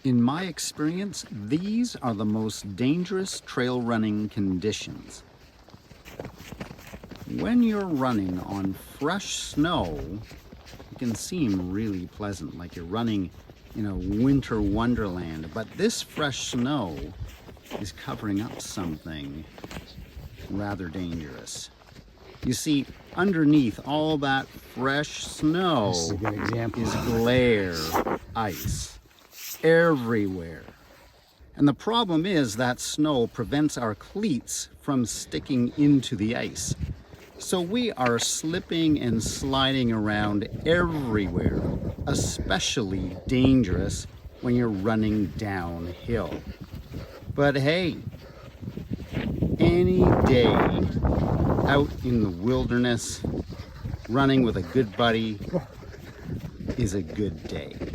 In my experience, these are the most dangerous trail running conditions. When you're running on fresh snow, it can seem really pleasant, like you're running in a winter wonderland, but this fresh snow is covering up something rather dangerous. You see, underneath all that fresh snow This is a good example. is glare ice everywhere. And the problem is that snow prevents our cleats from sticking into the ice. So we are slipping and sliding around everywhere, especially dangerous when you're running downhill. But hey, any day out in the wilderness, running with a good buddy is a good day.